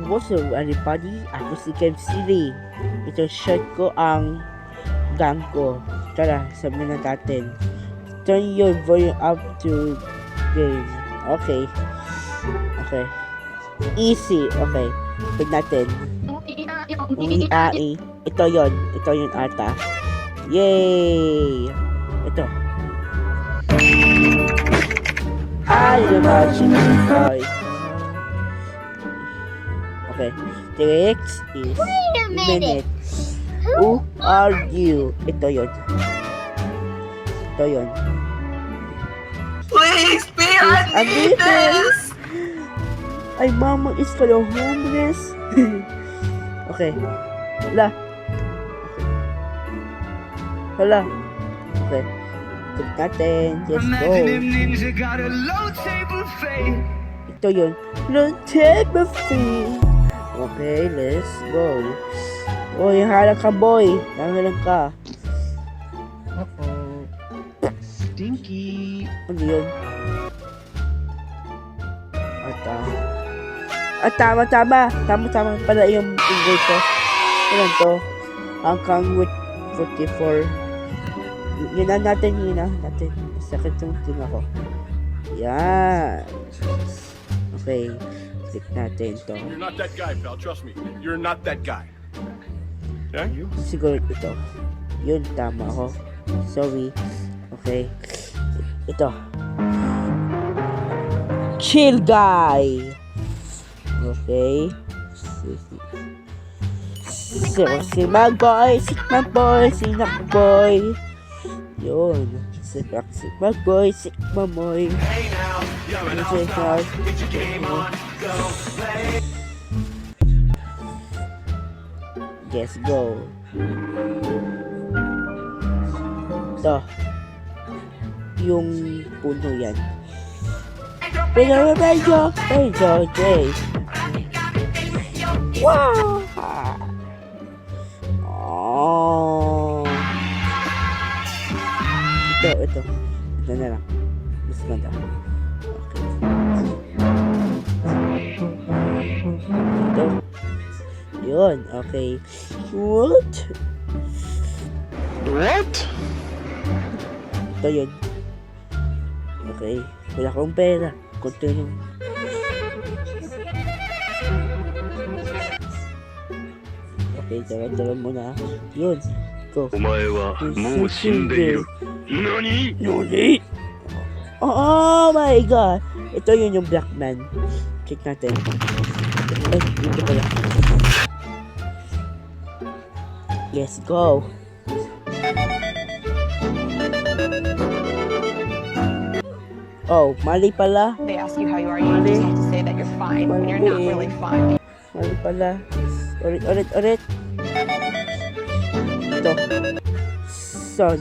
What's up everybody? Ako si Kev Siri. Ito shirt ko ang gang ko. Tara, sabihin na natin. Turn your volume up to game. Okay. Okay. Easy. Okay. Pag natin. Umiai. Ito yon. Ito yun ata. Yay! Ito. Okay. The next is Wait a minute. Who are you? Ito yun. Ito yun. Please, be I need this. Ay, mama is kayo homeless. Okay. Hala. Okay. Hala. Okay. Click natin. Just go. Ito yun. Low table fee. Okay, let's go. Oy, harap ka boy. Nangalang ka. Uh-oh. Stinky. Ano yun? Tama pala yung tingol ko. Ano to? Hanggang with 44. Yun na natin. Sakit yung tinga ko. Yan. Okay. Click natin to. You're not that guy, pal. Trust me. You're not that guy. Okay? Siguro ito. Yun, tama ako. Sorry. Okay. Ito. Chill guy. Okay. Sigma boy. Yun. Sigma boy. Let's go. Ito. Yung puno yan. Medyo, okay. Wow! Oh. Ito na lang. Mas ganda. Okay. Yun, okay. What? Ito yun. Okay. Wala akong pera. Kunti lang. Okay, tagal muna. Yun. Go. お前はもう死んでいる。何？ Nani? Oh my god! Ito yun yung Black Man. Check natin. Ay, dito pala. Let's go! Oh, mali pala. They ask you how you are, you just have to say that you're fine when you're not really fine. Mali pala. Ulit. Ito. Son.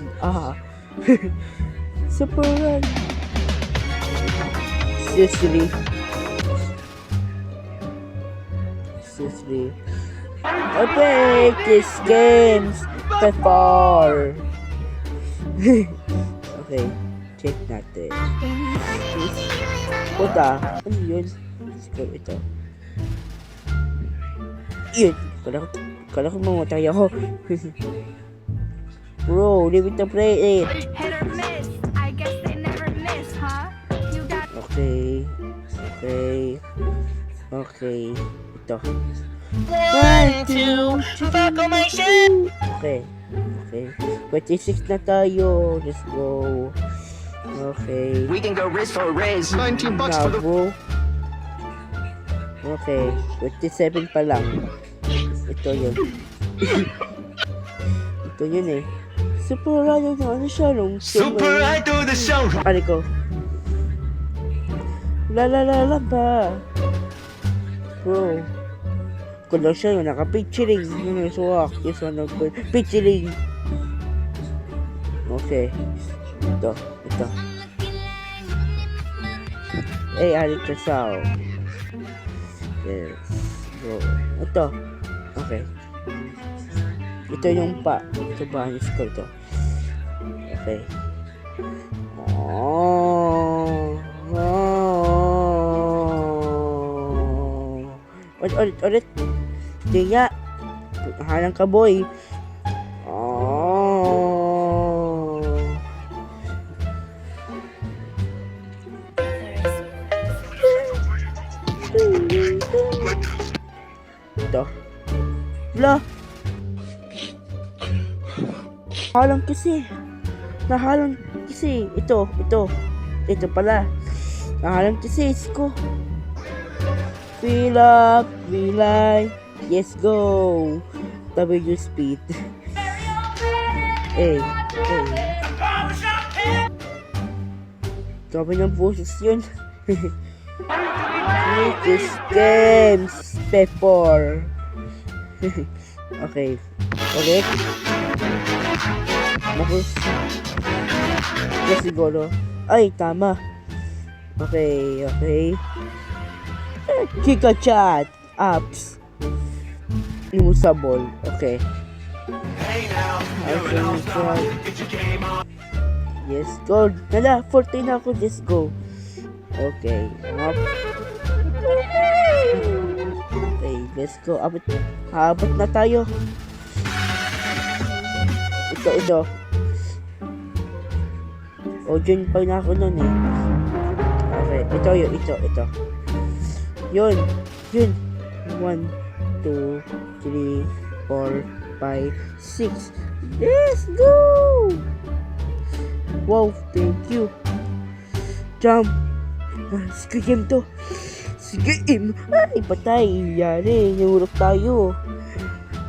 Super run. Seriously. I play these games before. Okay, check natin. Puta, ano yun? Siguro ito. Yun, kala ko mamatay ako. Bro, leave it to play it. Hit or miss. I guess they never miss, huh? You got Okay. Ito. 1, 2, Buckle my shoe. Okay. 26 na tayo. Let's go. Okay. We can go wrist for wrist. $19 Now, bro. Okay. 27 pa lang. Ito yun. Ito yun eh. Super idol na ano siya nung Super idol the show. Ano ko? La ba? Bro. Kung lang siya naka-picturing. Yun yung suwak. Yes, ano ko. Picturing. Okay. Ito. Hey, Alicasao. Yes. Go. Ito. Okay. Ito yung pa. Ito ba? Yung score ito. Okay. Ulit. Hindi nga. Halang ka, boy. Ito. Wala. Nahalang kasi. Ito pala. Nahalang kasi. Ko. Fill up. Relay. Yes, go. W speed. Hey. Grabe ng boses yun. This games. Pepper. Okay. Ulit. Bakos. Yes, siguro. Ay, tama. Okay. Kika chat. Apps. Usable. Okay. Yes, go. Nala, 14 na ako. Let's go. Okay. Okay, let's go. Abot na tayo. Ito. O, dyan pa na ako nun eh. Okay, ito. Yun. 1, 2, 3, 4, 5, 6. Let's go! Wow, thank you. Jump. Sige game to. Ay, patay. Yari, nahulog tayo.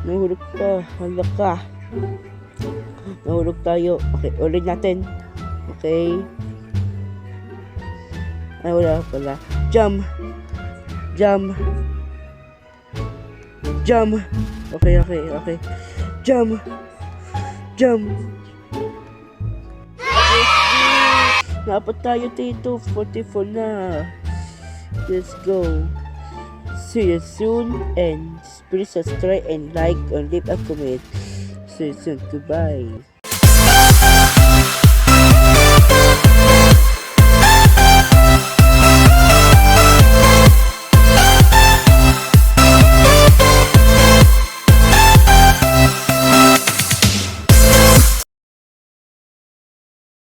Nahulog tayo. Okay, ulit natin. Okay. Ay, wala pala. Jump. Okay. Jump. Dapat tayo dito. 44 na. Let's go. See you soon and please subscribe and like and leave a comment. See you soon. Goodbye.